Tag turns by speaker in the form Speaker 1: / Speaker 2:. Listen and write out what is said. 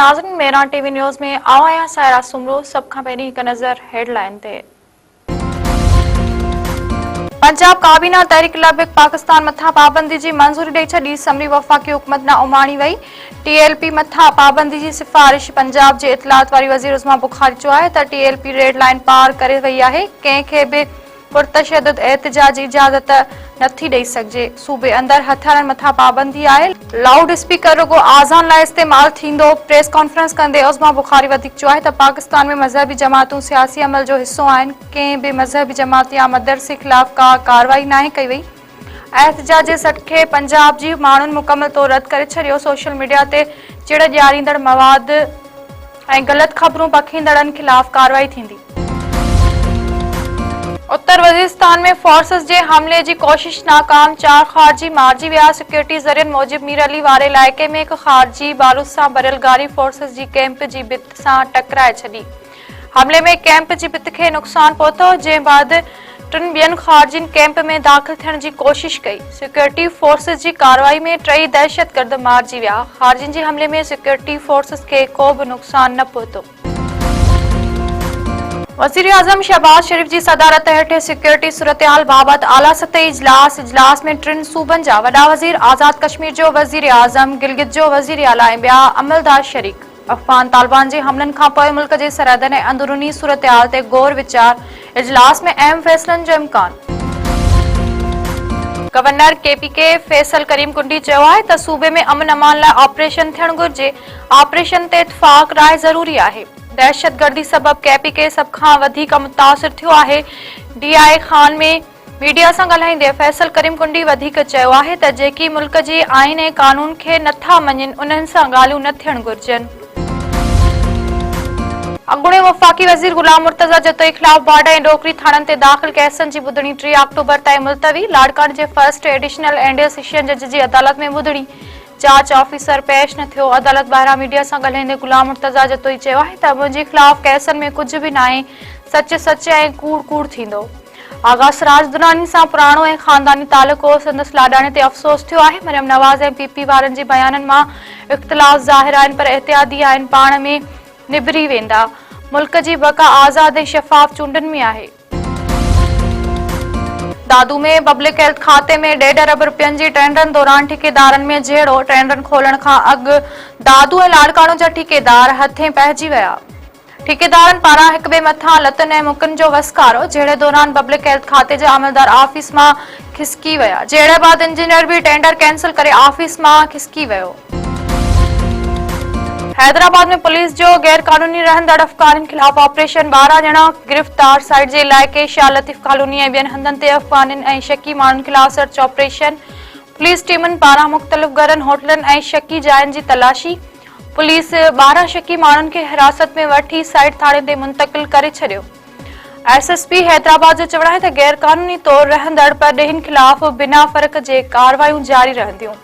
Speaker 1: नाज़रीन मेरा TV news में आवां सायरा सुमरो सब खां पहिरीं हिक नज़र हेडलाइन ते। पंजाब काबीना तहरीक लबैक पाकिस्तान मथा पाबंदी जी मंजूरी ॾेई छॾी। समरी वफ़ाक़ी हुकूमत न उमाणी वई। टीएलपी मथा पाबंदी जी सिफारिश पंजाब जे इतलात वारी वज़ीर उस्मा बुखारी चयो आहे त टीएलपी रेड लाइन पार करे वई आहे। कंहिंखे बि पुरतशद्दुद एहतजाज जी इजाज़त नथी ॾेई सघिजे। सूबे अंदरि हथियारनि मथा पाबंदी आहे। लाउड स्पीकर रुगो आज़ान लाइ इस्तेमाल थींदो। प्रेस कॉन्फ्रेंस कंदे उस्मा बुखारी वधीक चयो आहे त पाकिस्तान में मज़हबी जमातूं सियासी अमल जो हिसो आहिनि। कंहिं बि मज़हबी जमात या मदरसे ख़िलाफ़ का कार्रवाई नाहे कई वई। एहतजाज जे सटके पंजाब जी माण्हुनि मुकमल तौर रद्द करे छॾियो। सोशल मीडिया ते चिड़ ॾियारींदड़ मवाद ऐं ग़लति ख़बरूं पखींदड़नि ख़िलाफ़ कार्रवाई थींदी। उत्तर वज़ीरिस्तान में फोर्सेस जे हमले जी कोशिश नाकाम। 4 ख़ारजी मारिजी विया। सिक्योरिटी ज़रियन मौजिब मीर अली वारे इलाइक़े में हिक ख़ारजी बारूद सां भरियल गाड़ी फोर्सेस जी कैंप जी भित सां टकराए छॾी। हमले में कैंप जी भित खे नुक़सान पहुतो, जंहिं बाद 3 ॿियनि ख़ारजियुनि कैंप में दाख़िल थियण जी कोशिश कई। सिक्योरिटी फोर्सेस जी कार्रवाई में 3 दहशतगर्द मारिजी विया। ख़ारजियुनि जे हमले में सिक्योरिटी फोर्सेस खे को बि नुक़सान न पहुतो। वज़ीर आज़म शहबाज शरीफ जी सदारत हेठि सिक्योरिटी सूरतहाल बाबति आला सतही इजलास में 3 सूबनि जा वॾा वज़ीर, आज़ाद कश्मीर जो वज़ीर आज़म, गिलगित जो वज़ीर आला ऐं ॿिया अमलदार शरीक। अफ़गान तालिबान जे हमलनि खां पोइ मुल्क जे सरहदनि ऐं अंदरूनी सूरतहाल ते गौर वीचार। इजलास में अहम फ़ैसिलनि जो इम्कान। गवर्नर केपीके फैसल करीम कुंडी चयो आहे त सूबे में अमन अमान लाइ ऑपरेशन थियणु घुरिजे। ऑपरेशन ते इत्तफ़ाक़ राय ज़रूरी आहे। दहशतगर्दी सबब केपीके सभ खां वधीक मुतासिर थियो आहे। डीआई खान में मीडिया सां ॻाल्हाईंदे फैसल करीम कुंडी वधीक चयो आहे त जेकी मुल्क जे आइन ऐं कानून खे नथा मञनि उन्हनि सां ॻाल्हियूं न थियणु घुरिजनि। अॻूणे वफ़ाक़ी वज़ीर गुलाम मुर्तज़ा जतोई ख़िलाफ़ बाडा ऐं डोकरी थाणनि ते दाख़िल केसनि जी ॿुधणी 3 अक्टूबर ताईं मुलतवी। लाड़काने जे फर्स्ट एडिशनल एंड सेशन जज जी अदालत में ॿुधणी। जांच ऑफिसर पेश न थियो। अदालत ॿाहिरां मीडिया सां ॻाल्हाईंदे गुलाम मुर्तज़ा जतोई चयो आहे त मुंहिंजे ख़िलाफ़ केसनि में कुझु बि नाहे। सच सच ऐं कूड़ कूड़ थींदो। आगा सिराज दुरानी सां पुराणो ऐं ख़ानदानी तालुको। संदसि लाॾाणे ते अफ़सोस थियो आहे। मरियम नवाज़ ऐं पीपी वारनि जे बयाननि मां इख़्तिलाफ़ ज़ाहिर आहिनि, पर एहतियाती आहिनि, पाण में निबिरी वेंदा। मुल्क जी बका आज़ाद ऐं शफ़ाफ़ चूंडनि में आहे। दादू में पब्लिक हेल्थ खाते में 1.5 अरब रुपयनि जी टेंडरनि दौरान ठेकेदारनि में झेड़ो। टेंडरनि खोलण खां अॻु दादू ऐं लाड़काणो जा ठेकेदार हथे पइजी विया। ठेकेदारनि पारां हिक ॿिए मथां लतनि ऐं मुकनि जो वसकारो। झेड़े दौरान पब्लिक हेल्थ खाते जा अमलदार ऑफिस मां खिसकी विया। झेड़े बाद इंजीनियर बि टेंडर कैंसिल करे ऑफिस मां खिसकी वियो। हैदराबाद में पुलिस जो गैर कानूनी रहंदड़ अफ़गाननि ख़िलाफ़ ऑपरेशन। 12 ॼणा गिरफ़्तार। साइड जे इलाइक़े शाह लतीफ़ कॉलोनी ऐं ॿियनि हंधनि ते अफ़गाननि ऐं शकी माण्हुनि ख़िलाफ़ सर्च ऑपरेशन। पुलिस टीमुनि पारां मुख़्तलिफ़ घरनि, होटलनि ऐं शकी जायुनि जी तलाशी। पुलिस 12 शकी माण्हुनि खे हिरासत में वठी साइड थाणे ते मुंतक़िल करे छॾियो। एसएसपी हैदराबाद जो चवणु आहे त गैर कानूनी तौर रहंदड़ परॾेहिनि ख़िलाफ़ बिना फ़र्क़ जे कार्रवायूं जारी रहंदियूं।